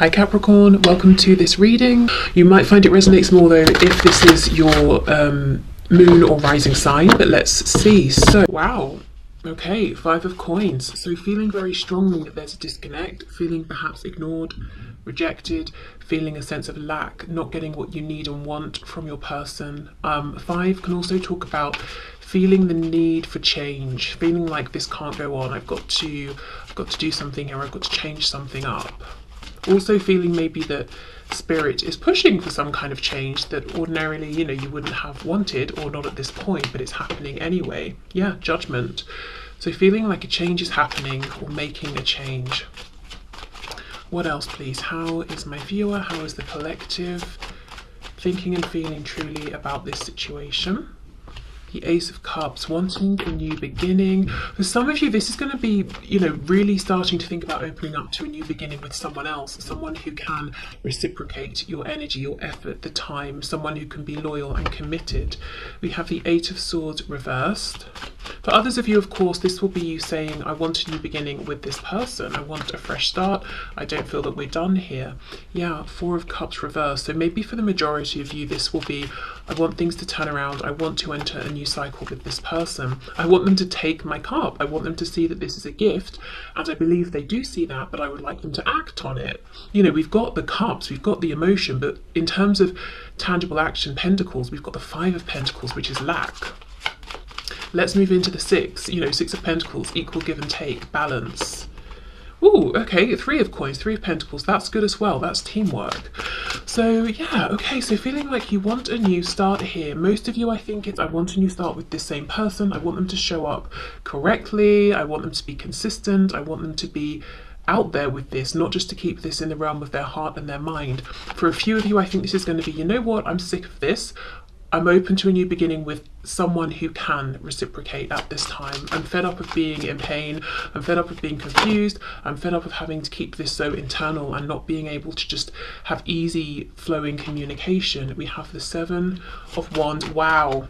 Hi Capricorn, welcome to this reading. You might find it resonates more though if this is your moon or rising sign, but let's see. So, wow, okay, 5 of coins. So feeling very strongly that there's a disconnect, feeling perhaps ignored, rejected, feeling a sense of lack, not getting what you need and want from your person. 5 can also talk about feeling the need for change, feeling like this can't go on. I've got to do something here. I've got to change something up. Also feeling maybe that spirit is pushing for some kind of change that ordinarily, you wouldn't have wanted or not at this point, but it's happening anyway. Yeah, judgment. So feeling like a change is happening or making a change. What else, please? How is my viewer? How is the collective thinking and feeling truly about this situation? The Ace of Cups, wanting a new beginning. For some of you, this is going to be, really starting to think about opening up to a new beginning with someone else, someone who can reciprocate your energy, your effort, the time, someone who can be loyal and committed. We have the Eight of Swords reversed. For others of you, of course, this will be you saying, I want a new beginning with this person. I want a fresh start. I don't feel that we're done here. Yeah, Four of Cups reversed. So maybe for the majority of you, this will be, I want things to turn around. I want to enter a new cycle with this person. I want them to take my cup. I want them to see that this is a gift. And I believe they do see that, but I would like them to act on it. We've got the cups, we've got the emotion, but in terms of tangible action, pentacles, we've got the Five of Pentacles, which is lack. Let's move into the Six. Six of Pentacles, equal give and take, balance. Ooh, okay, Three of Coins, Three of Pentacles, that's good as well, that's teamwork. So yeah, okay, so feeling like you want a new start here. Most of you, I think it's, I want a new start with this same person. I want them to show up correctly. I want them to be consistent. I want them to be out there with this, not just to keep this in the realm of their heart and their mind. For a few of you, I think this is going to be, you know what, I'm sick of this. I'm open to a new beginning with someone who can reciprocate at this time. I'm fed up of being in pain. I'm fed up of being confused. I'm fed up of having to keep this so internal and not being able to just have easy flowing communication. We have the Seven of Wands. Wow.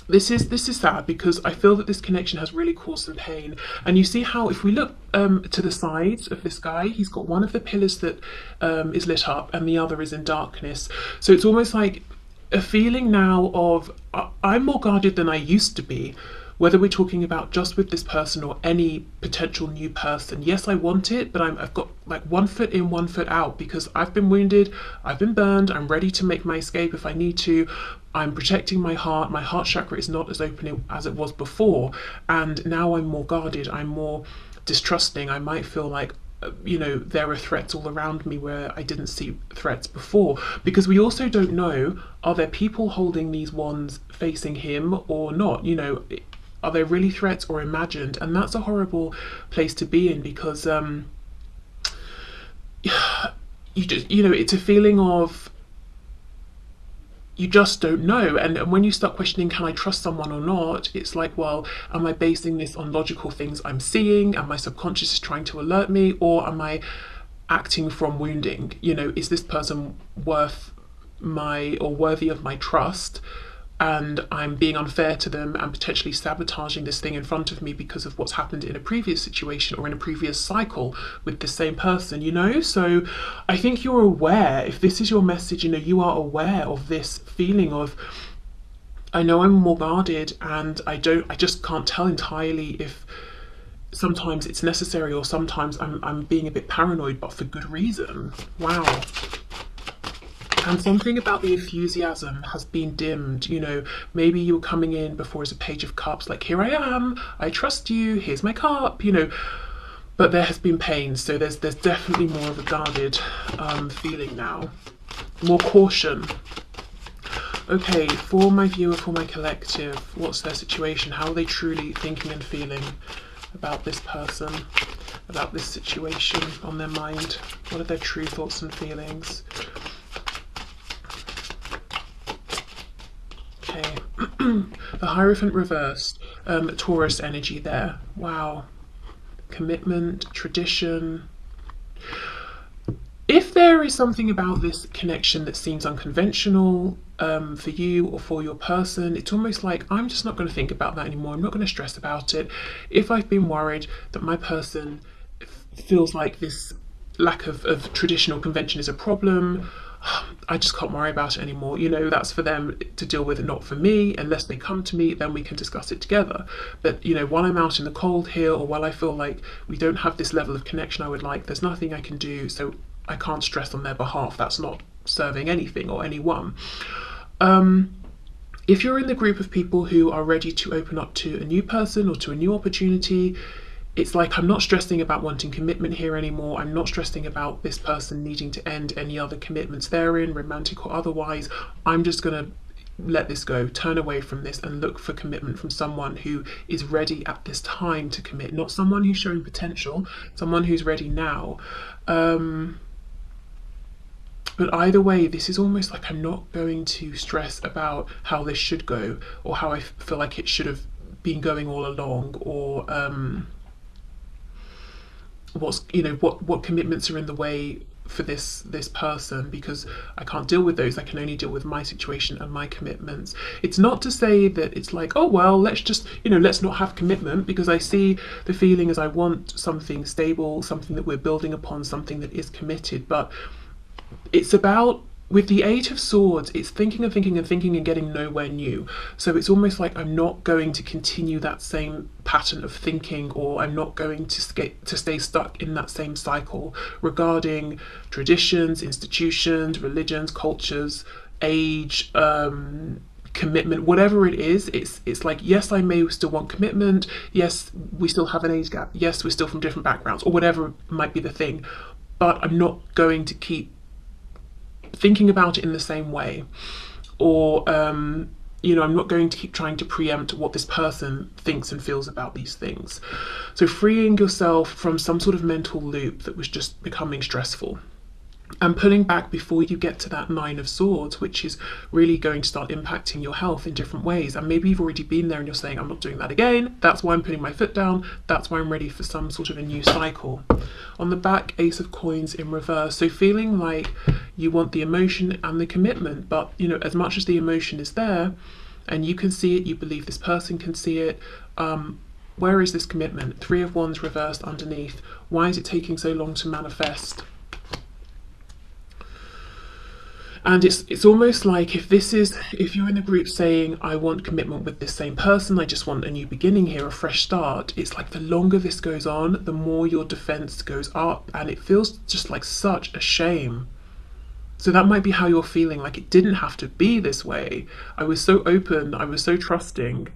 This is sad because I feel that this connection has really caused some pain. And you see how if we look to the sides of this guy, he's got one of the pillars that is lit up and the other is in darkness. So it's almost like a feeling now of I'm more guarded than I used to be, whether we're talking about just with this person or any potential new person. Yes, I want it, but I've got like 1 foot in, 1 foot out because I've been wounded, I've been burned, I'm ready to make my escape if I need to. I'm protecting my heart chakra is not as open as it was before, and now I'm more guarded, I'm more distrusting. I might feel like there are threats all around me where I didn't see threats before, because we also don't know, are there people holding these wands facing him or not? Are they really threats or imagined? And that's a horrible place to be in because you just, it's a feeling of you just don't know. And when you start questioning, can I trust someone or not? It's like, well, am I basing this on logical things I'm seeing? Am my subconscious is trying to alert me? Or am I acting from wounding? Is this person worthy of my trust? And I'm being unfair to them and potentially sabotaging this thing in front of me because of what's happened in a previous situation or in a previous cycle with the same person, So I think you're aware, if this is your message, you are aware of this feeling of, I know I'm more guarded and I just can't tell entirely if sometimes it's necessary or sometimes I'm being a bit paranoid, but for good reason. Wow. And something about the enthusiasm has been dimmed. Maybe you were coming in before as a Page of Cups, like, here I am, I trust you, here's my cup, but there has been pain. So there's definitely more of a guarded feeling now, more caution. Okay, for my viewer, for my collective, what's their situation? How are they truly thinking and feeling about this person, about this situation on their mind? What are their true thoughts and feelings? Okay, the Hierophant reversed, Taurus energy there. Wow, commitment, tradition. If there is something about this connection that seems unconventional for you or for your person, it's almost like, I'm just not going to think about that anymore. I'm not going to stress about it. If I've been worried that my person feels like this lack of traditional convention is a problem, I just can't worry about it anymore. You know, that's for them to deal with, not for me. Unless they come to me, then we can discuss it together. But, you know, while I'm out in the cold here, or while I feel like we don't have this level of connection I would like, there's nothing I can do, so I can't stress on their behalf. That's not serving anything or anyone. If you're in the group of people who are ready to open up to a new person or to a new opportunity, it's like, I'm not stressing about wanting commitment here anymore. I'm not stressing about this person needing to end any other commitments they're in, romantic or otherwise. I'm just going to let this go, turn away from this, and look for commitment from someone who is ready at this time to commit, not someone who's showing potential, someone who's ready now. But either way, this is almost like I'm not going to stress about how this should go, or how I feel like it should have been going all along, or what's, you know, what commitments are in the way for this person, because I can't deal with those. I can only deal with my situation and my commitments. It's not to say that it's like, oh well, let's just, you know, let's not have commitment, because I see the feeling as I want something stable, something that we're building upon, something that is committed. But it's about, with the Eight of Swords, it's thinking and thinking and thinking and getting nowhere new. So it's almost like I'm not going to continue that same pattern of thinking, or I'm not going to stay stuck in that same cycle regarding traditions, institutions, religions, cultures, age, commitment, whatever it is. It's like, yes, I may still want commitment. Yes, we still have an age gap. Yes, we're still from different backgrounds, or whatever might be the thing. But I'm not going to keep thinking about it in the same way, or you know, I'm not going to keep trying to preempt what this person thinks and feels about these things. So freeing yourself from some sort of mental loop that was just becoming stressful, and pulling back before you get to that Nine of Swords, which is really going to start impacting your health in different ways. And maybe you've already been there and you're saying, I'm not doing that again. That's why I'm putting my foot down. That's why I'm ready for some sort of a new cycle. On the back, Ace of Coins in reverse. So feeling like you want the emotion and the commitment, but, you know, as much as the emotion is there and you can see it, you believe this person can see it, where is this commitment? Three of Wands reversed underneath. Why is it taking so long to manifest? And it's almost like, if you're in the group saying, I want commitment with this same person, I just want a new beginning here, a fresh start, it's like the longer this goes on, the more your defense goes up, and it feels just like such a shame. So that might be how you're feeling, like it didn't have to be this way. I was so open, I was so trusting.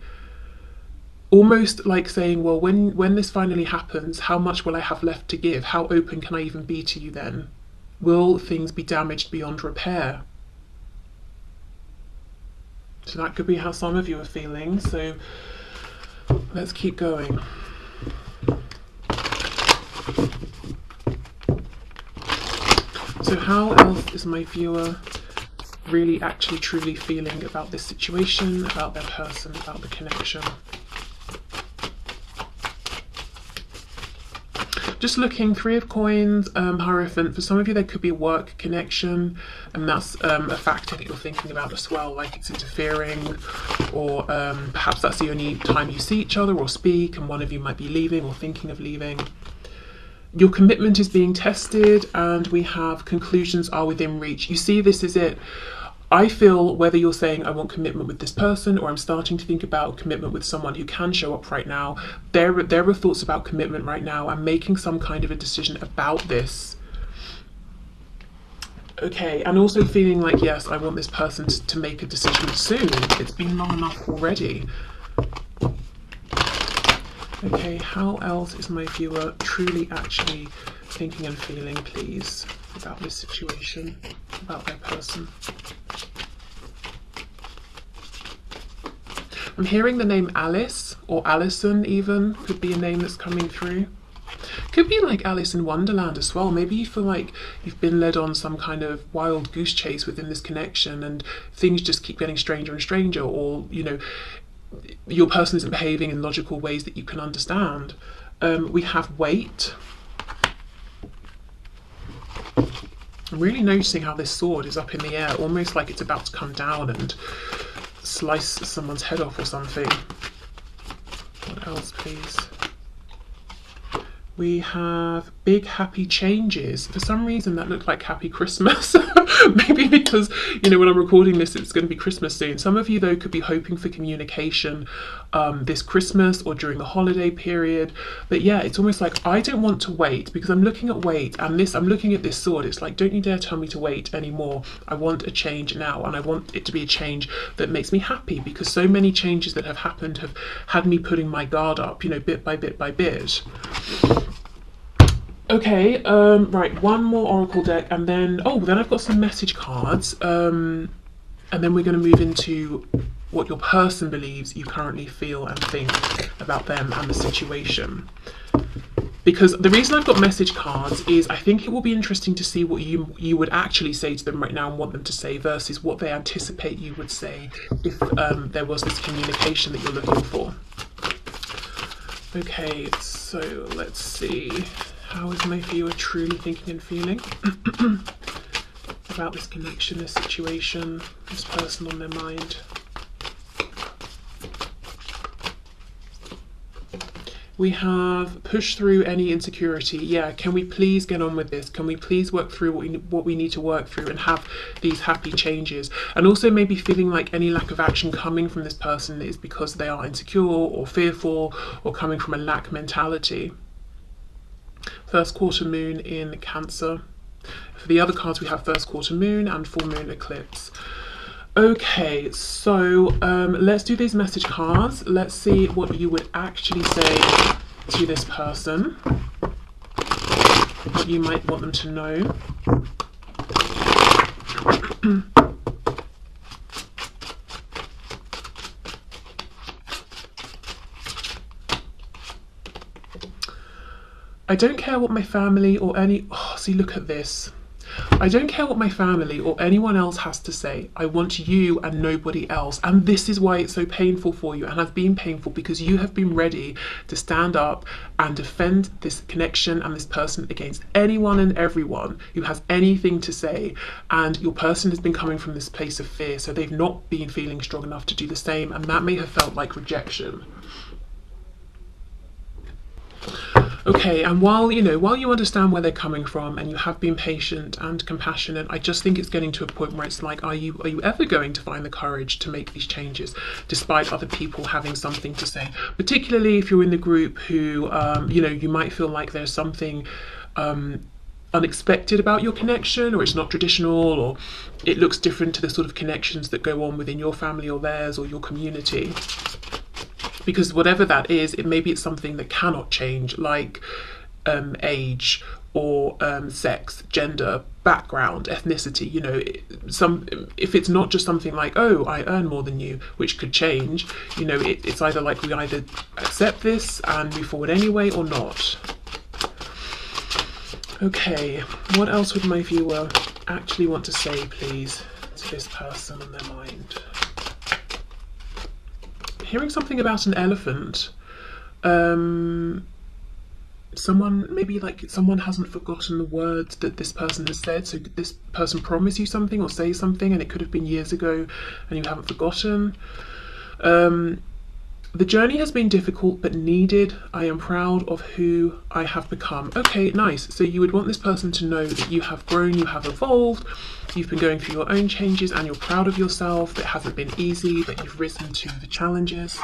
Almost like saying, well, when this finally happens, how much will I have left to give? How open can I even be to you then? Will things be damaged beyond repair? So that could be how some of you are feeling. So let's keep going. So how else is my viewer really actually truly feeling about this situation, about their person, about the connection? Just looking, Three of Coins, Hierophant. For some of you, there could be a work connection, and that's a factor that you're thinking about as well, like it's interfering, or perhaps that's the only time you see each other or speak, and one of you might be leaving or thinking of leaving. Your commitment is being tested, and we have conclusions are within reach. You see, this is it. I feel whether you're saying I want commitment with this person, or I'm starting to think about commitment with someone who can show up right now, there are thoughts about commitment right now. I'm making some kind of a decision about this. Okay, and also feeling like, yes, I want this person to make a decision soon. It's been long enough already. Okay, how else is my viewer truly actually thinking and feeling, please, about this situation, about their person? I'm hearing the name Alice, or Alison even, could be a name that's coming through. Could be like Alice in Wonderland as well. Maybe you feel like you've been led on some kind of wild goose chase within this connection, and things just keep getting stranger and stranger, or, you know, your person isn't behaving in logical ways that you can understand. We have Wait. I'm really noticing how this sword is up in the air, almost like it's about to come down and slice someone's head off or something. What else, please? We have big happy changes. For some reason that looked like happy Christmas. Maybe because, you know, when I'm recording this, it's going to be Christmas soon. Some of you, though, could be hoping for communication this Christmas or during the holiday period. But yeah, it's almost like I don't want to wait, because I'm looking at wait, and this, I'm looking at this sword. It's like, don't you dare tell me to wait anymore. I want a change now, and I want it to be a change that makes me happy, because so many changes that have happened have had me putting my guard up, you know, bit by bit by bit. Okay, right, one more oracle deck, and then then I've got some message cards, and then we're going to move into what your person believes you currently feel and think about them and the situation. Because the reason I've got message cards is I think it will be interesting to see what you would actually say to them right now and want them to say versus what they anticipate you would say if there was this communication that you're looking for. Okay, so let's see. How is my viewer truly thinking and feeling about this connection, this situation, this person on their mind? We have push through any insecurity. Yeah, can we please get on with this? Can we please work through what we need to work through and have these happy changes? And also maybe feeling like any lack of action coming from this person is because they are insecure or fearful or coming from a lack mentality. First quarter moon in Cancer. For the other cards, we have first quarter moon and full moon eclipse. Okay, so let's do these message cards. Let's see what you would actually say to this person, what you might want them to know. I don't care what my family or see, look at this. I don't care what my family or anyone else has to say. I want you and nobody else. And this is why it's so painful for you and has been painful, because you have been ready to stand up and defend this connection and this person against anyone and everyone who has anything to say. And your person has been coming from this place of fear, so they've not been feeling strong enough to do the same, and that may have felt like rejection. Okay, and while you understand where they're coming from and you have been patient and compassionate, I just think it's getting to a point where it's like, are you ever going to find the courage to make these changes despite other people having something to say? Particularly if you're in the group who, you might feel like there's something unexpected about your connection, or it's not traditional, or it looks different to the sort of connections that go on within your family or theirs or your community. Because whatever that is, maybe it's something that cannot change, like age or sex, gender, background, ethnicity. You know, if it's not just something like, oh, I earn more than you, which could change. You know, it's either like we either accept this and move forward anyway or not. Okay, what else would my viewer actually want to say, please, to this person on their mind? Hearing something about an elephant. Someone hasn't forgotten the words that this person has said. So did this person promise you something or say something, and it could have been years ago and you haven't forgotten? The journey has been difficult but needed. I am proud of who I have become. Okay, nice. So you would want this person to know that you have grown, you have evolved, you've been going through your own changes, and you're proud of yourself. That it hasn't been easy, that you've risen to the challenges.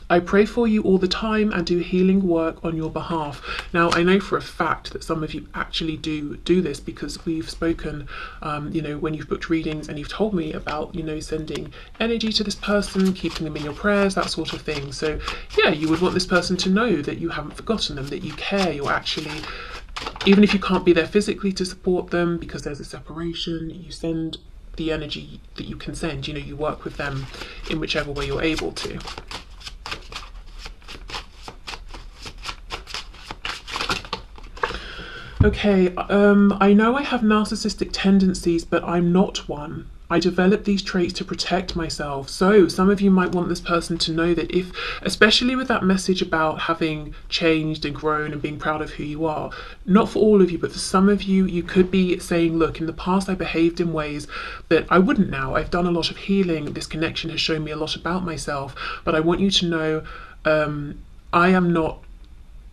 I pray for you all the time and do healing work on your behalf. Now, I know for a fact that some of you actually do this, because we've spoken, when you've booked readings and you've told me about, sending energy to this person, keeping them in your prayers, that sort of thing. So yeah, you would want this person to know that you haven't forgotten them, that you care, you're actually, even if you can't be there physically to support them because there's a separation, you send the energy that you can send, you work with them in whichever way you're able to. Okay, I know I have narcissistic tendencies, but I'm not one. I developed these traits to protect myself. So some of you might want this person to know that especially with that message about having changed and grown and being proud of who you are, not for all of you, but for some of you, you could be saying, look, in the past I behaved in ways that I wouldn't now. I've done a lot of healing. This connection has shown me a lot about myself, but I want you to know I am not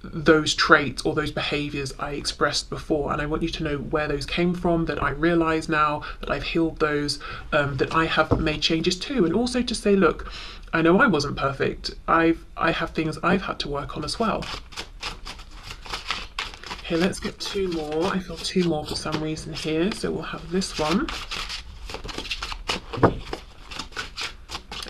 those traits or those behaviors I expressed before, and I want you to know where those came from, that I realize now that I've healed those, that I have made changes to, and also to say, look, I know I wasn't perfect. I have things I've had to work on as well. Okay, let's get two more. I feel two more for some reason here, so we'll have this one.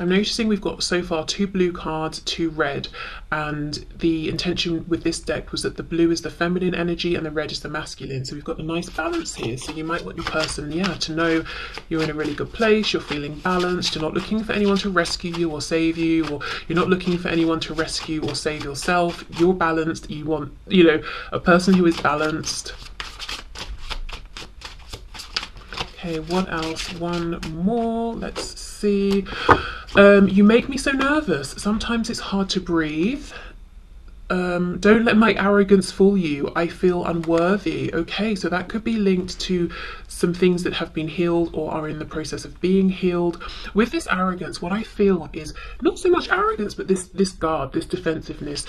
I'm noticing we've got so far 2 blue cards, 2 red, and the intention with this deck was that the blue is the feminine energy and the red is the masculine. So we've got a nice balance here. So you might want your person, to know you're in a really good place, you're feeling balanced, you're not looking for anyone to rescue you or save you, or you're not looking for anyone to rescue or save yourself. You're balanced. You want, a person who is balanced. Okay, what else? One more. Let's see. You make me so nervous. Sometimes it's hard to breathe. Don't let my arrogance fool you. I feel unworthy. Okay, so that could be linked to some things that have been healed or are in the process of being healed. With this arrogance, what I feel is not so much arrogance, but this guard, this defensiveness.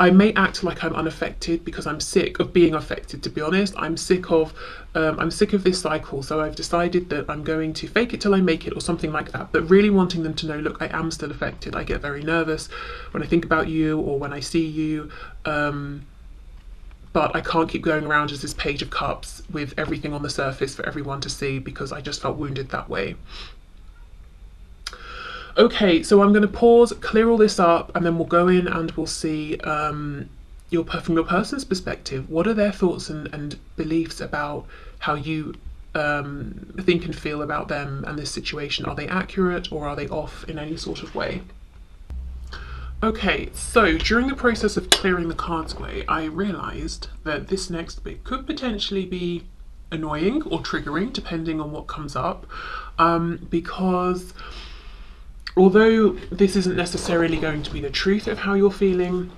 I may act like I'm unaffected because I'm sick of being affected, to be honest. I'm sick of this cycle, so I've decided that I'm going to fake it till I make it or something like that, but really wanting them to know, look, I am still affected. I get very nervous when I think about you or when I see you, but I can't keep going around as this Page of Cups with everything on the surface for everyone to see, because I just felt wounded that way. Okay, so I'm going to pause, clear all this up, and then we'll go in and we'll see from your person's perspective, what are their thoughts and beliefs about how you think and feel about them and this situation. Are they accurate or are they off in any sort of way? Okay, so during the process of clearing the cards away, I realised that this next bit could potentially be annoying or triggering, depending on what comes up, because although this isn't necessarily going to be the truth of how you're feeling,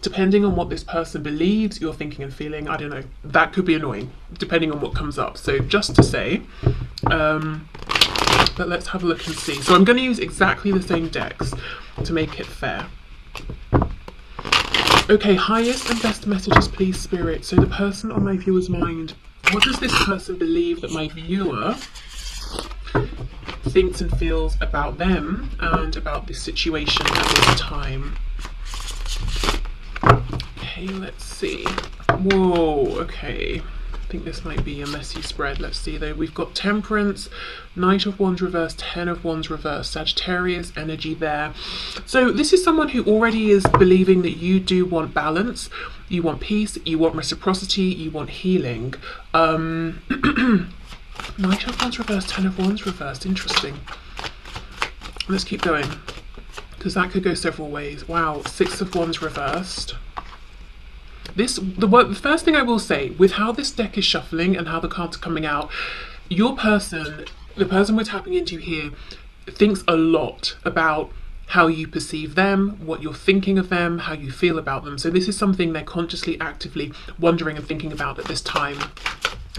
depending on what this person believes you're thinking and feeling, I don't know, that could be annoying, depending on what comes up. So just to say, but let's have a look and see. So I'm going to use exactly the same decks to make it fair. Okay, highest and best messages, please, Spirit. So the person on my viewer's mind, what does this person believe that my viewer thinks and feels about them and about this situation at this time? Okay, let's see. Whoa, okay. I think this might be a messy spread. Let's see though. We've got Temperance, Knight of Wands reversed, Ten of Wands reversed, Sagittarius energy there. So this is someone who already is believing that you do want balance, you want peace, you want reciprocity, you want healing. Knight of Wands reversed, Ten of Wands reversed. Interesting. Let's keep going, because that could go several ways. Wow, Six of Wands reversed. The first thing I will say, with how this deck is shuffling and how the cards are coming out, your person, the person we're tapping into here, thinks a lot about how you perceive them, what you're thinking of them, how you feel about them. So this is something they're consciously, actively wondering and thinking about at this time.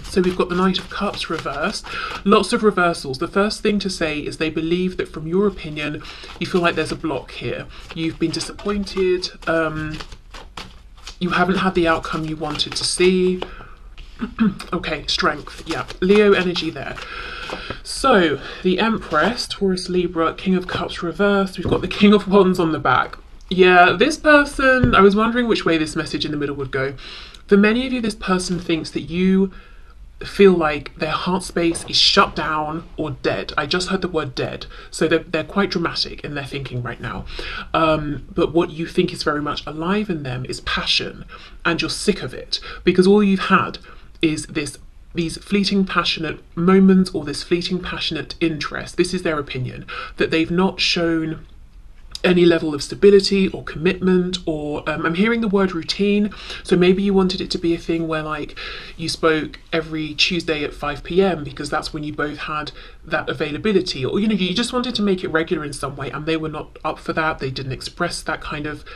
So we've got the Knight of Cups reversed. Lots of reversals. The first thing to say is they believe that, from your opinion, you feel like there's a block here. You've been disappointed. You haven't had the outcome you wanted to see. Okay, Strength. Yeah, Leo energy there. So the Empress, Taurus, Libra, King of Cups reversed. We've got the King of Wands on the back. Yeah, this person, I was wondering which way this message in the middle would go. For many of you, this person thinks that you feel like their heart space is shut down or dead. I just heard the word dead. So they're quite dramatic in their thinking right now. But what you think is very much alive in them is passion, and you're sick of it because all you've had is these fleeting passionate moments or this fleeting passionate interest. This is their opinion, that they've not shown any level of stability or commitment, or I'm hearing the word routine. So maybe you wanted it to be a thing where like you spoke every Tuesday at 5 p.m. because that's when you both had that availability, or you just wanted to make it regular in some way, and they were not up for that. They didn't express that kind of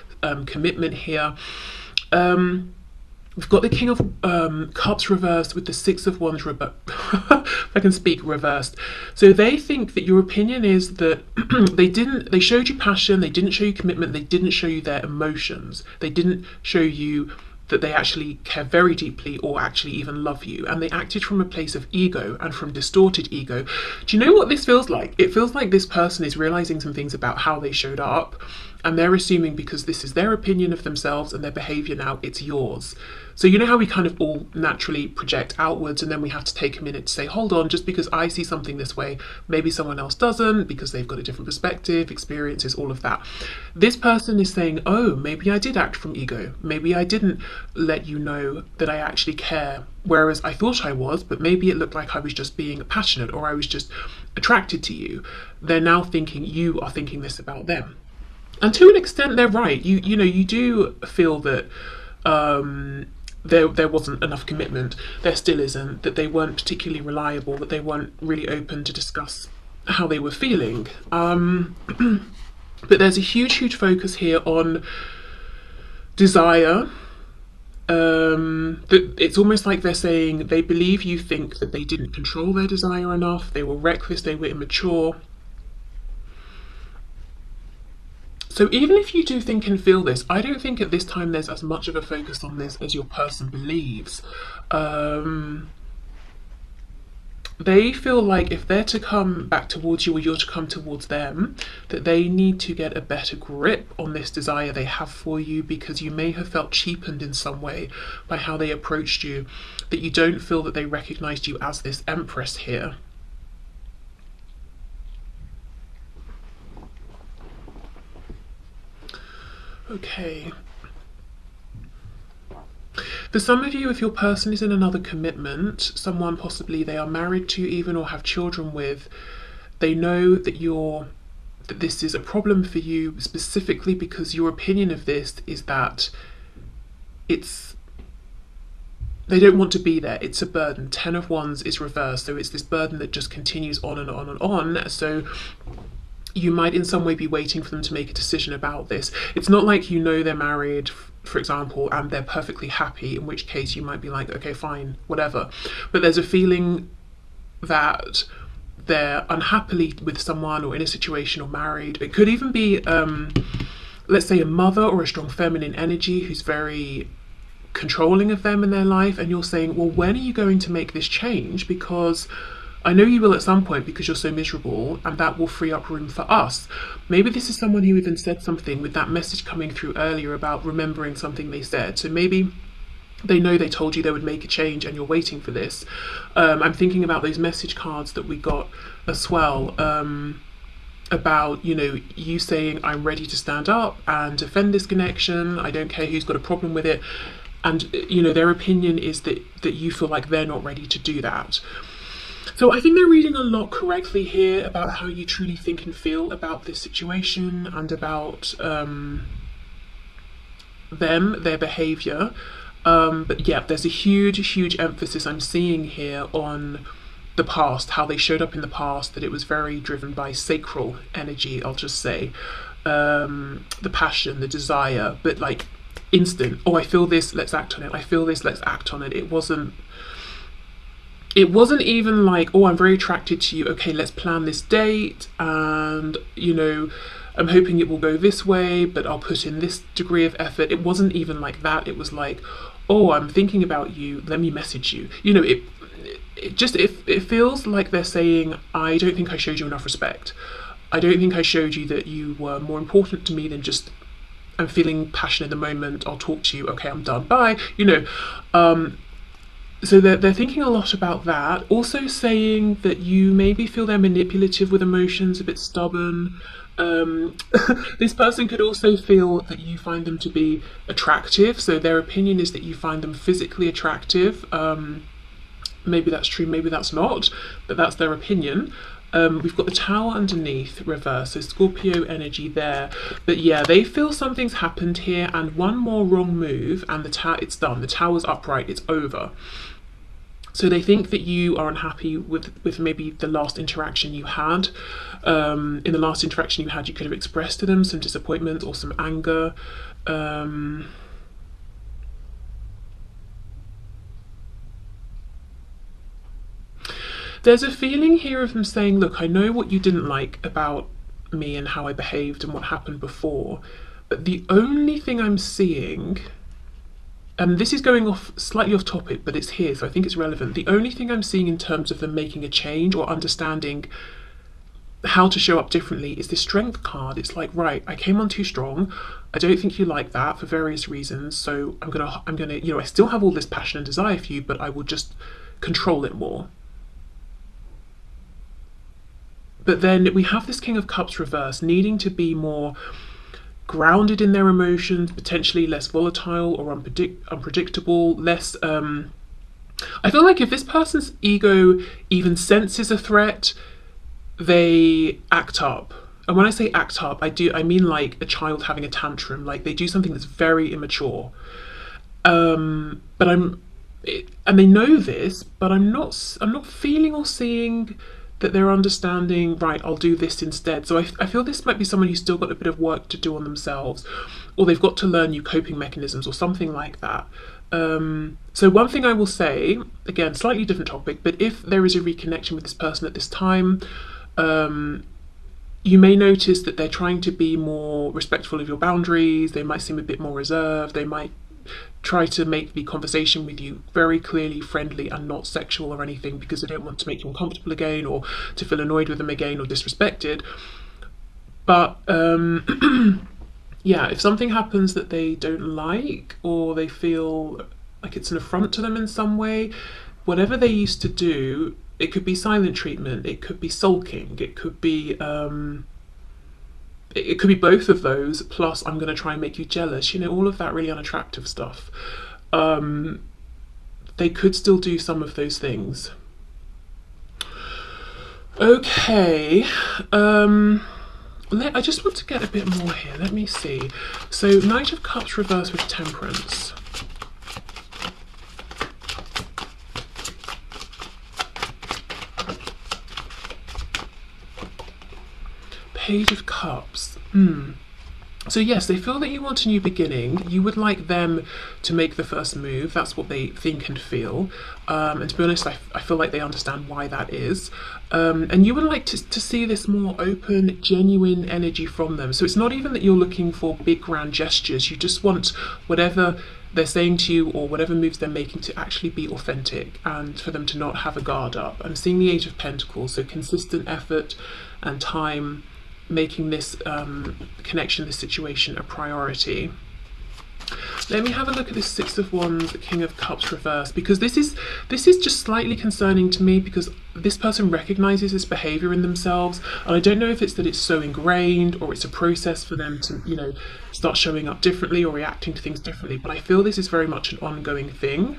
commitment here. We've got the King of Cups reversed with the Six of Wands if I can speak, reversed. So they think that your opinion is that they showed you passion, they didn't show you commitment, they didn't show you their emotions, they didn't show you that they actually care very deeply or actually even love you, and they acted from a place of ego and from distorted ego. Do you know what this feels like? It feels like this person is realizing some things about how they showed up, and they're assuming because this is their opinion of themselves and their behavior now, it's yours. So you know how we kind of all naturally project outwards, and then we have to take a minute to say, hold on, just because I see something this way, maybe someone else doesn't, because they've got a different perspective, experiences, all of that. This person is saying, oh, maybe I did act from ego. Maybe I didn't let you know that I actually care, whereas I thought I was, but maybe it looked like I was just being passionate or I was just attracted to you. They're now thinking you are thinking this about them. And to an extent, they're right. You know, you do feel that there wasn't enough commitment. There still isn't. That they weren't particularly reliable. That they weren't really open to discuss how they were feeling. But there's a huge focus here on desire. That it's almost like they're saying they believe you think that they didn't control their desire enough. They were reckless. They were immature. So even if you do think and feel this, I don't think at this time there's as much of a focus on this as your person believes. They feel like if they're to come back towards you or you're to come towards them, that they need to get a better grip on this desire they have for you, because you may have felt cheapened in some way by how they approached you, that you don't feel that they recognized you as this empress here. Okay. For some of you, if your person is in another commitment, someone possibly they are married to even or have children with, they know that this is a problem for you specifically because your opinion of this is that they don't want to be there. It's a burden. 10 of Wands is reversed, so it's this burden that just continues on and on and on. So you might in some way be waiting for them to make a decision about this. It's not like you know they're married, for example, and they're perfectly happy, in which case you might be like, okay, fine, whatever. But there's a feeling that they're unhappily with someone or in a situation or married. It could even be, let's say, a mother or a strong feminine energy who's very controlling of them in their life, and you're saying, well, when are you going to make this change? Because I know you will at some point because you're so miserable, and that will free up room for us. Maybe this is someone who even said something with that message coming through earlier about remembering something they said. So maybe they know they told you they would make a change and you're waiting for this. I'm thinking about those message cards that we got as well, about, you know, you saying, I'm ready to stand up and defend this connection. I don't care who's got a problem with it. And, you know, their opinion is that you feel like they're not ready to do that. So I think they're reading a lot correctly here about how you truly think and feel about this situation and about them, their behaviour. But yeah, there's a huge emphasis I'm seeing here on the past, how they showed up in the past, that it was very driven by sacral energy, I'll just say. The passion, the desire, but like instant, oh, I feel this, let's act on it. I feel this, let's act on it. It wasn't even like, oh, I'm very attracted to you, okay, let's plan this date, and, you know, I'm hoping it will go this way, but I'll put in this degree of effort. It wasn't even like that. It was like, oh, I'm thinking about you, let me message you. You know, it feels like they're saying, I don't think I showed you enough respect. I don't think I showed you that you were more important to me than just, I'm feeling passion in the moment, I'll talk to you, okay, I'm done, bye. You know, so they're thinking a lot about that. Also saying that you maybe feel they're manipulative with emotions, a bit stubborn. This person could also feel that you find them to be attractive. So their opinion is that you find them physically attractive. Maybe that's true, maybe that's not, but that's their opinion. We've got the Tower underneath, reverse, so Scorpio energy there. But yeah, they feel something's happened here, and one more wrong move and it's done. The Tower's upright, it's over. So they think that you are unhappy with maybe the last interaction you had. In the last interaction you had, you could have expressed to them some disappointment or some anger. There's a feeling here of them saying, look, I know what you didn't like about me and how I behaved and what happened before, but the only thing I'm seeing, and this is going off slightly off topic, but it's here, so I think it's relevant. The only thing I'm seeing in terms of them making a change or understanding how to show up differently is this Strength card. It's like, right, I came on too strong. I don't think you like that for various reasons. So I'm gonna, you know, I still have all this passion and desire for you, but I will just control it more. But then we have this King of Cups reverse, needing to be more grounded in their emotions, potentially less volatile or unpredictable, less I feel like if this person's ego even senses a threat, they act up. And when I say act up, I mean like a child having a tantrum, like they do something that's very immature. And they know this, but I'm not feeling or seeing that they're understanding, right, I'll do this instead. So I feel this might be someone who's still got a bit of work to do on themselves, or they've got to learn new coping mechanisms or something like that. So one thing I will say, again, slightly different topic, but if there is a reconnection with this person at this time, you may notice that they're trying to be more respectful of your boundaries. They might seem a bit more reserved. They might try to make the conversation with you very clearly friendly and not sexual or anything, because they don't want to make you uncomfortable again or to feel annoyed with them again or disrespected. But yeah, if something happens that they don't like, or they feel like it's an affront to them in some way, whatever they used to do, it could be silent treatment, it could be sulking, it could be both of those, plus I'm going to try and make you jealous, you know, all of that really unattractive stuff. They could still do some of those things. Okay, I just want to get a bit more here. Let me see. So Knight of Cups reversed with Temperance. Page of Cups. So yes, they feel that you want a new beginning. You would like them to make the first move. That's what they think and feel. And to be honest, I feel like they understand why that is. And you would like to see this more open, genuine energy from them. So it's not even that you're looking for big grand gestures. You just want whatever they're saying to you or whatever moves they're making to actually be authentic and for them to not have a guard up. I'm seeing the Age of Pentacles, so consistent effort and time, making this connection, this situation a priority. Let me have a look at this Six of Wands, King of Cups reverse, because this is just slightly concerning to me, because this person recognizes this behavior in themselves, and I don't know if it's that it's so ingrained or it's a process for them to, you know, start showing up differently or reacting to things differently, but I feel this is very much an ongoing thing.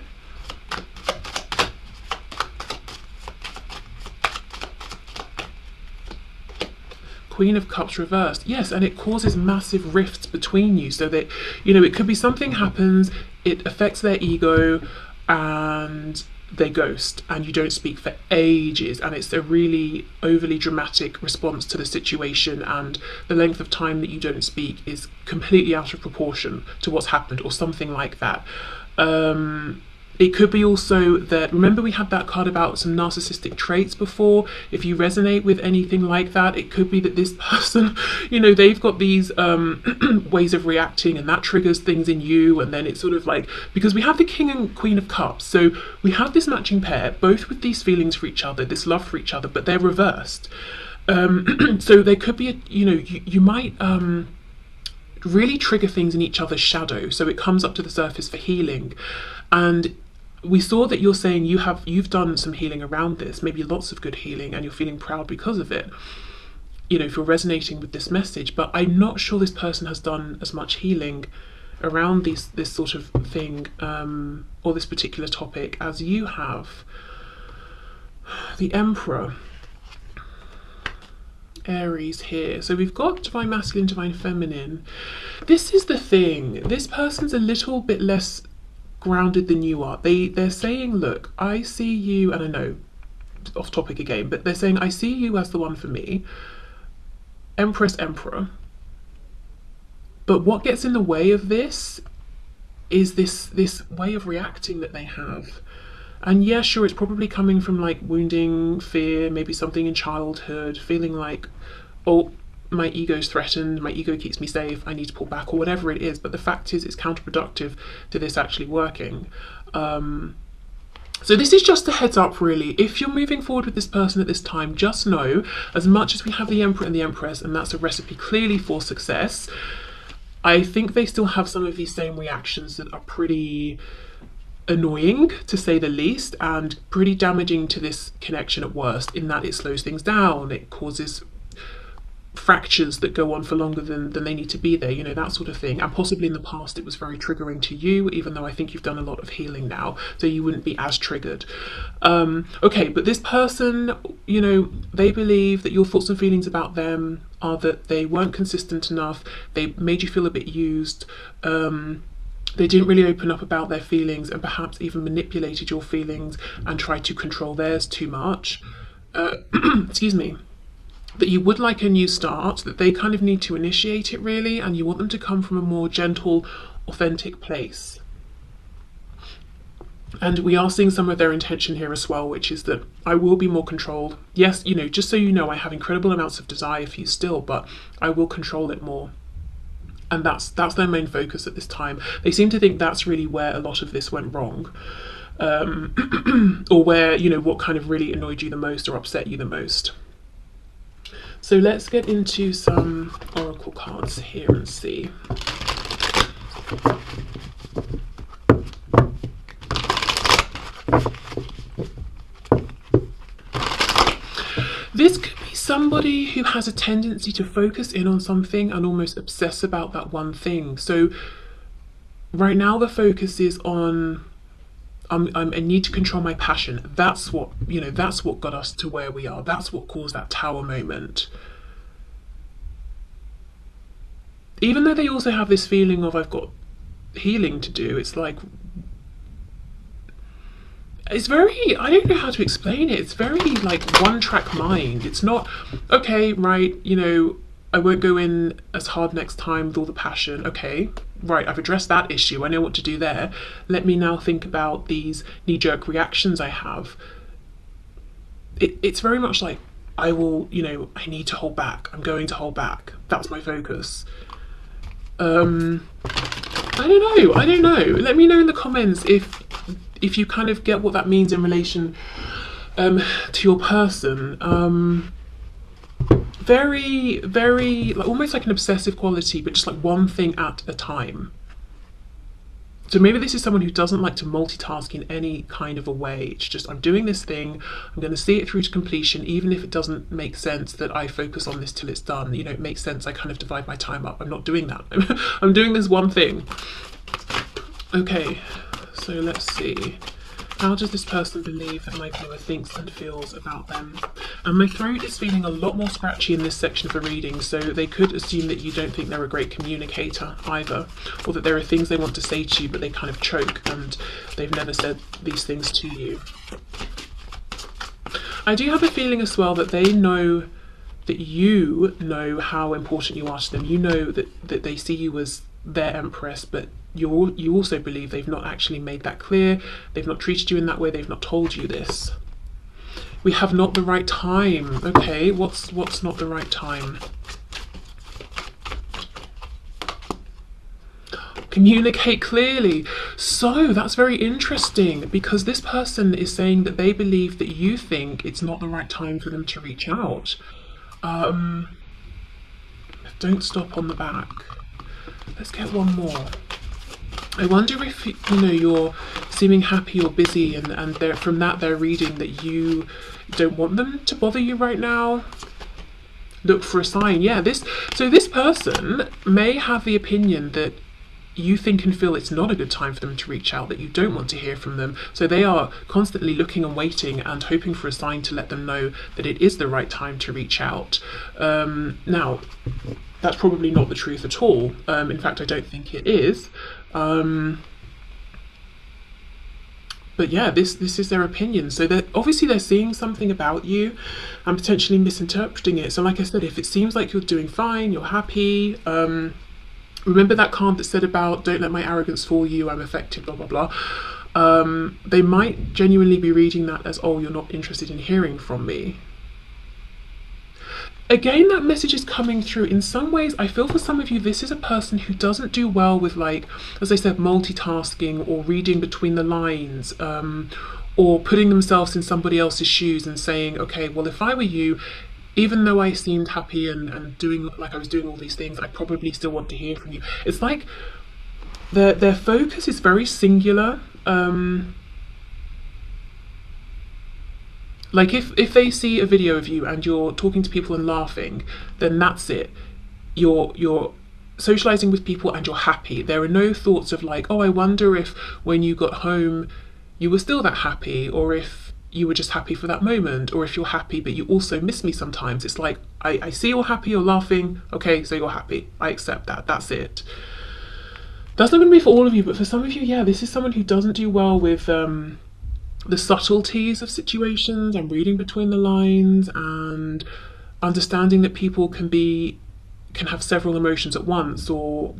Queen of Cups reversed. Yes, and it causes massive rifts between you, so that, you know, it could be something happens, it affects their ego, and they ghost, and you don't speak for ages, and it's a really overly dramatic response to the situation, and the length of time that you don't speak is completely out of proportion to what's happened, or something like that. It could be also that, remember we had that card about some narcissistic traits before. If you resonate with anything like that, it could be that this person, you know, they've got these ways of reacting, and that triggers things in you, and then it's sort of like, because we have the King and Queen of Cups, so we have this matching pair, both with these feelings for each other, this love for each other, but they're reversed. So there could be, you know, you might really trigger things in each other's shadow, so it comes up to the surface for healing. And we saw that you're saying you've done some healing around this, maybe lots of good healing, and you're feeling proud because of it, you know, if you're resonating with this message. But I'm not sure this person has done as much healing around this sort of thing, or this particular topic, as you have. The Emperor, Aries here. So we've got Divine Masculine, Divine Feminine. This is the thing, this person's a little bit less grounded than you are. They're saying, look, I see you, and I know, off topic again, but they're saying, I see you as the one for me. Empress, Emperor. But what gets in the way of this is this way of reacting that they have. And yeah, sure, it's probably coming from like wounding, fear, maybe something in childhood, feeling like, oh, my ego's threatened, my ego keeps me safe, I need to pull back, or whatever it is. But the fact is, it's counterproductive to this actually working. So this is just a heads up, really. If you're moving forward with this person at this time, just know, as much as we have the Emperor and the Empress, and that's a recipe clearly for success, I think they still have some of these same reactions that are pretty annoying, to say the least, and pretty damaging to this connection at worst, in that it slows things down, it causes fractures that go on for longer than they need to be there, you know, that sort of thing. And possibly in the past it was very triggering to you, even though I think you've done a lot of healing now, so you wouldn't be as triggered. Okay, but this person, you know, they believe that your thoughts and feelings about them are that they weren't consistent enough, they made you feel a bit used, they didn't really open up about their feelings, and perhaps even manipulated your feelings and tried to control theirs too much. Excuse me. That you would like a new start, that they kind of need to initiate it, really, and you want them to come from a more gentle, authentic place. And we are seeing some of their intention here as well, which is that I will be more controlled. Yes, you know, just so you know, I have incredible amounts of desire for you still, but I will control it more. And that's their main focus at this time. They seem to think that's really where a lot of this went wrong. Or where, you know, what kind of really annoyed you the most or upset you the most. So let's get into some oracle cards here and see. This could be somebody who has a tendency to focus in on something and almost obsess about that one thing. So right now the focus is on I need to control my passion. That's what, you know, that's what got us to where we are. That's what caused that tower moment. Even though they also have this feeling of, I've got healing to do, it's like, it's very, I don't know how to explain it. It's very like one track mind. It's not, okay, right, you know, I won't go in as hard next time with all the passion. Okay, right, I've addressed that issue. I know what to do there. Let me now think about these knee-jerk reactions I have. It's very much like, I will, you know, I need to hold back. I'm going to hold back. That's my focus. I don't know. Let me know in the comments if you kind of get what that means in relation to your person. Very, very, like, almost like an obsessive quality, but just like one thing at a time. So maybe this is someone who doesn't like to multitask in any kind of a way. It's just, I'm doing this thing, I'm going to see it through to completion, even if it doesn't make sense that I focus on this till it's done. You know, it makes sense, I kind of divide my time up. I'm not doing that. I'm doing this one thing. Okay, so let's see. How does this person believe that my viewer thinks and feels about them? And my throat is feeling a lot more scratchy in this section of the reading, so they could assume that you don't think they're a great communicator either, or that there are things they want to say to you but they kind of choke and they've never said these things to you. I do have a feeling as well that they know that you know how important you are to them. You know that they see you as their empress, but you also believe they've not actually made that clear, they've not treated you in that way, they've not told you this. We have not the right time. Okay, what's not the right time? Communicate clearly. So that's very interesting, because this person is saying that they believe that you think it's not the right time for them to reach out. Don't stop on the back. Let's get one more. I wonder if, you know, you're seeming happy or busy, and from that they're reading that you don't want them to bother you right now. Look for a sign. Yeah, so this person may have the opinion that you think and feel it's not a good time for them to reach out, that you don't want to hear from them. So they are constantly looking and waiting and hoping for a sign to let them know that it is the right time to reach out. Now, that's probably not the truth at all. In fact, I don't think it is. But yeah, this is their opinion. So they're seeing something about you and potentially misinterpreting it. So like I said, if it seems like you're doing fine, you're happy, remember that card that said about, don't let my arrogance fool you, I'm affected, blah, blah, blah. They might genuinely be reading that as, oh, you're not interested in hearing from me. Again, that message is coming through. In some ways, I feel for some of you, this is a person who doesn't do well with, like, as I said, multitasking or reading between the lines, or putting themselves in somebody else's shoes and saying, okay, well, if I were you, even though I seemed happy and doing, like I was doing all these things, I probably still want to hear from you. It's like their focus is very singular. Like if they see a video of you and you're talking to people and laughing, then that's it. You're socializing with people and you're happy. There are no thoughts of like, oh, I wonder if when you got home you were still that happy, or if you were just happy for that moment, or if you're happy but you also miss me sometimes. It's like, I see you're happy, you're laughing, okay, so you're happy. I accept that, that's it. That's not going to be for all of you, but for some of you, yeah, this is someone who doesn't do well with the subtleties of situations and reading between the lines and understanding that people can have several emotions at once, or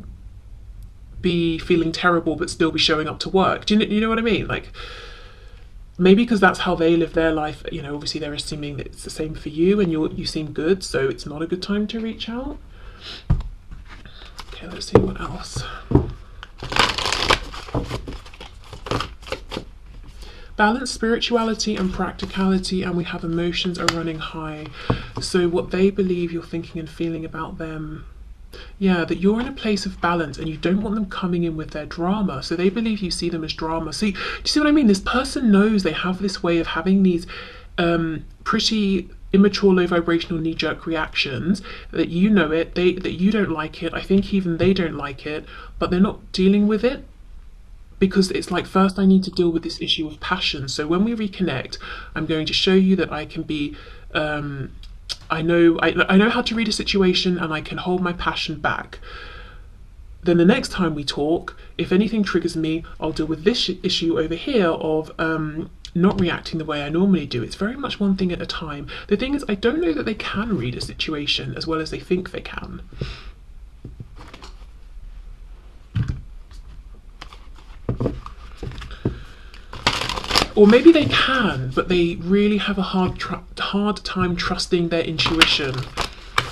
be feeling terrible but still be showing up to work. Do you know what I mean? Like, maybe because that's how they live their life, you know, obviously they're assuming that it's the same for you and you seem good, so it's not a good time to reach out. Okay, let's see what else. Balance spirituality and practicality, and we have emotions are running high. So what they believe you're thinking and feeling about them. Yeah, that you're in a place of balance and you don't want them coming in with their drama. So they believe you see them as drama. So do you see what I mean? This person knows they have this way of having these pretty immature, low vibrational knee-jerk reactions, that you know it, that you don't like it. I think even they don't like it, but they're not dealing with it. Because it's like, first I need to deal with this issue of passion. So when we reconnect, I'm going to show you that I can be, I know how to read a situation and I can hold my passion back. Then the next time we talk, if anything triggers me, I'll deal with this issue over here of not reacting the way I normally do. It's very much one thing at a time. The thing is, I don't know that they can read a situation as well as they think they can. Or maybe they can, but they really have a hard time trusting their intuition,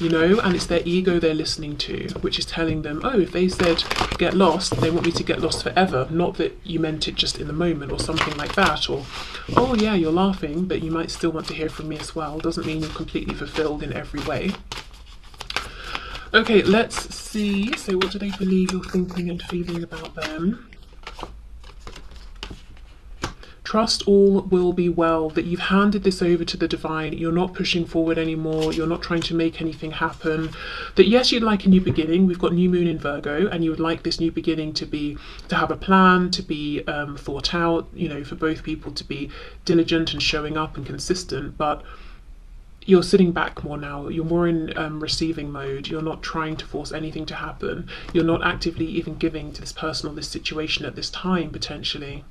you know, and it's their ego they're listening to, which is telling them, oh, if they said get lost, they want me to get lost forever, not that you meant it just in the moment or something like that. Or, oh yeah, you're laughing, but you might still want to hear from me as well. Doesn't mean you're completely fulfilled in every way. Okay, let's see. So what do they believe you're thinking and feeling about them? Trust all will be well, that you've handed this over to the divine, you're not pushing forward anymore, you're not trying to make anything happen, that yes, you'd like a new beginning, we've got new moon in Virgo, and you would like this new beginning to have a plan, to be thought out, you know, for both people to be diligent and showing up and consistent, but you're sitting back more now, you're more in receiving mode, you're not trying to force anything to happen, you're not actively even giving to this person or this situation at this time, potentially.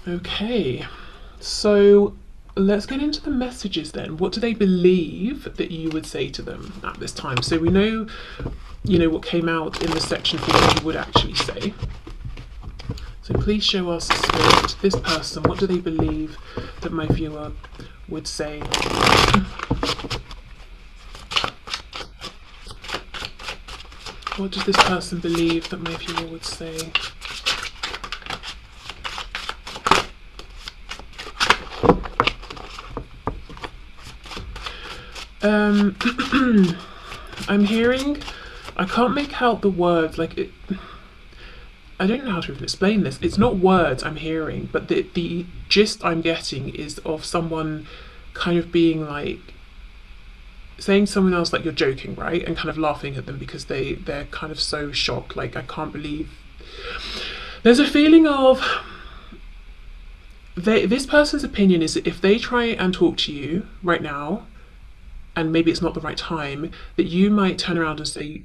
Okay, so let's get into the messages then. What do they believe that you would say to them at this time? So we know, you know, what came out in the section for what you would actually say. So please show us, Spirit, this person, what do they believe that my viewer would say? What does this person believe that my viewer would say? I'm hearing, I can't make out the words, like it, I don't know how to even explain this. It's not words I'm hearing, but the gist I'm getting is of someone kind of being like, saying to someone else like you're joking, right? And kind of laughing at them because they're kind of so shocked, like I can't believe. There's a feeling of, this person's opinion is that if they try and talk to you right now, and maybe it's not the right time, that you might turn around and say,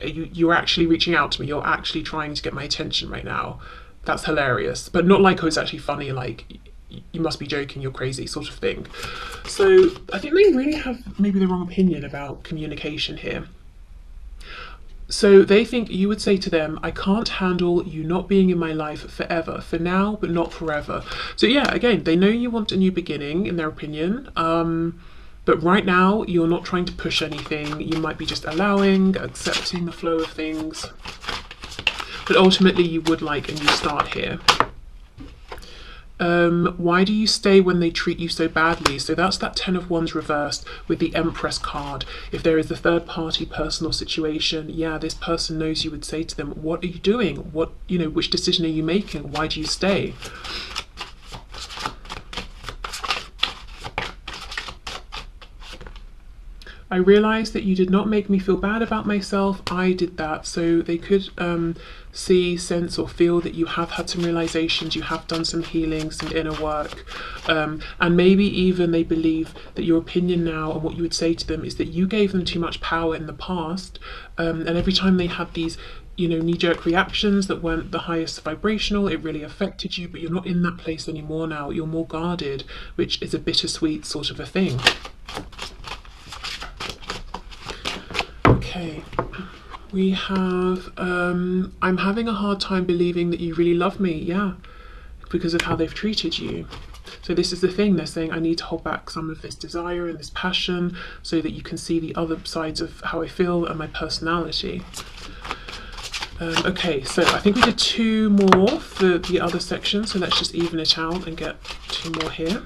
you're actually reaching out to me, you're actually trying to get my attention right now. That's hilarious. But not like, oh, it's actually funny, like, you must be joking, you're crazy, sort of thing. So I think they really have maybe the wrong opinion about communication here. So they think you would say to them, I can't handle you not being in my life forever, for now, but not forever. So yeah, again, they know you want a new beginning in their opinion. But right now, you're not trying to push anything. You might be just allowing, accepting the flow of things. But ultimately, you would like a new start here. Why do you stay when they treat you so badly? So that's that Ten of Wands reversed with the Empress card. If there is a third party personal situation, yeah, this person knows you would say to them, what are you doing? What, which decision are you making? Why do you stay? I realised that you did not make me feel bad about myself. I did that. So they could see, sense or feel that you have had some realizations, you have done some healing, some inner work. And maybe even they believe that your opinion now and what you would say to them is that you gave them too much power in the past. And every time they had these knee-jerk reactions that weren't the highest vibrational, it really affected you, but you're not in that place anymore now. You're more guarded, which is a bittersweet sort of a thing. Okay, we have, I'm having a hard time believing that you really love me, yeah, because of how they've treated you. So this is the thing, they're saying I need to hold back some of this desire and this passion so that you can see the other sides of how I feel and my personality. Okay, so I think we did 2 more for the other section, so let's just even it out and get 2 more here.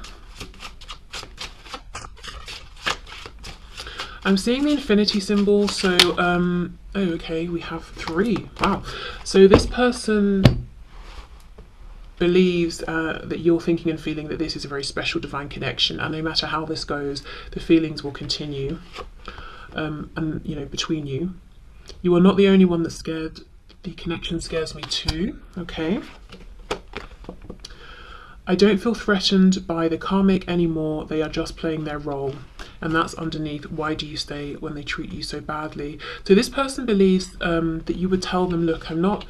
I'm seeing the infinity symbol, so, oh, okay, we have 3. Wow. So this person believes that you're thinking and feeling that this is a very special divine connection, and no matter how this goes, the feelings will continue, and, between you. You are not the only one that's scared. The connection scares me too, okay? I don't feel threatened by the karmic anymore. They are just playing their role. And that's underneath, why do you stay when they treat you so badly? So this person believes that you would tell them, look, I'm not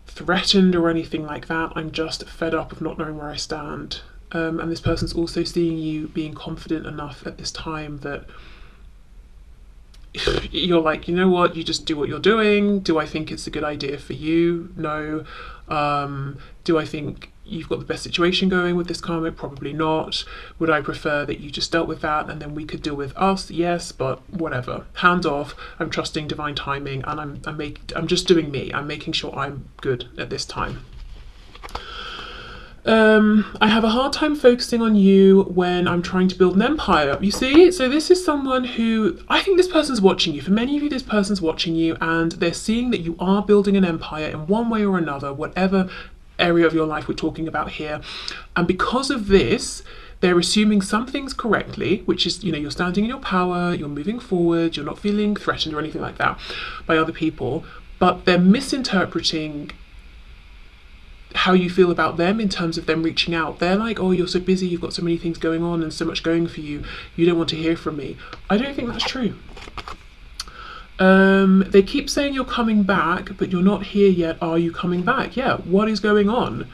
threatened or anything like that. I'm just fed up of not knowing where I stand. And this person's also seeing you being confident enough at this time that you're like, you know what, you just do what you're doing. Do I think it's a good idea for you? No. Do I think you've got the best situation going with this karmic? Probably not. Would I prefer that you just dealt with that and then we could deal with us? Yes, but whatever. Hands off. I'm trusting divine timing, and I'm just doing me. I'm making sure I'm good at this time. I have a hard time focusing on you when I'm trying to build an empire. You see, so this is someone who, I think this person's watching you. For many of you, this person's watching you and they're seeing that you are building an empire in one way or another, whatever area of your life we're talking about here. And because of this, they're assuming some things correctly, which is, you're standing in your power, you're moving forward, you're not feeling threatened or anything like that by other people, but they're misinterpreting how you feel about them in terms of them reaching out. They're like, oh, you're so busy, you've got so many things going on and so much going for you, you don't want to hear from me. I don't think that's true. They keep saying you're coming back, but you're not here yet. Are you coming back? Yeah, what is going on?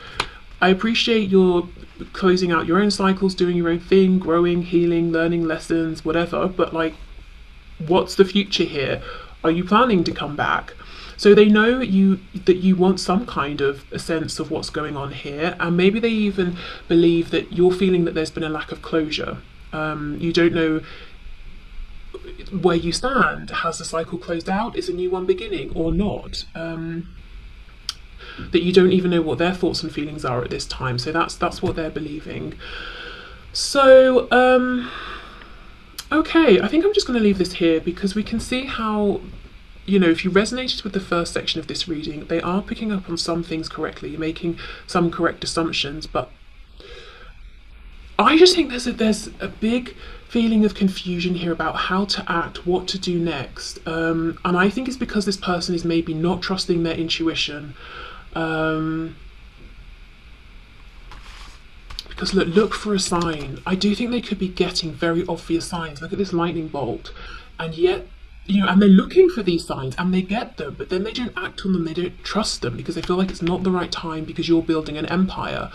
I appreciate you're closing out your own cycles, doing your own thing, growing, healing, learning lessons, whatever, but like, what's the future here? Are you planning to come back? So they know that you want some kind of a sense of what's going on here, and maybe they even believe that you're feeling that there's been a lack of closure. You don't know where you stand. Has the cycle closed out? Is a new one beginning or not? That you don't even know what their thoughts and feelings are at this time. So that's what they're believing. So okay, I think I'm just going to leave this here because we can see how, if you resonated with the first section of this reading, they are picking up on some things correctly. You're making some correct assumptions, but I just think there's a big feeling of confusion here about how to act, what to do next. And I think it's because this person is maybe not trusting their intuition. Because look for a sign. I do think they could be getting very obvious signs. Look at this lightning bolt. And yet, and they're looking for these signs and they get them, but then they don't act on them, they don't trust them because they feel like it's not the right time because you're building an empire.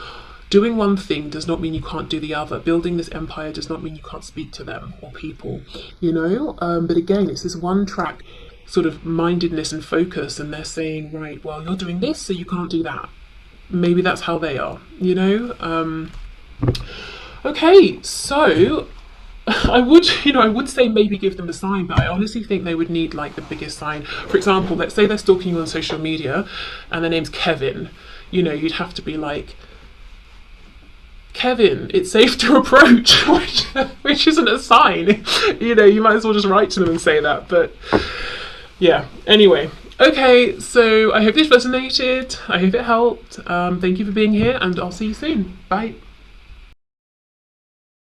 Doing one thing does not mean you can't do the other. Building this empire does not mean you can't speak to them or people, But again, it's this one track sort of mindedness and focus, and they're saying, right, well, you're doing this, so you can't do that. Maybe that's how they are, you know? Okay, so I would say maybe give them a sign, but I honestly think they would need like the biggest sign. For example, let's say they're stalking you on social media and their name's Kevin. You know, you'd have to be like, Kevin, it's safe to approach, which isn't a sign. You know, you might as well just write to them and say that. But yeah, anyway. Okay, so I hope this resonated. I hope it helped. Thank you for being here, and I'll see you soon. Bye.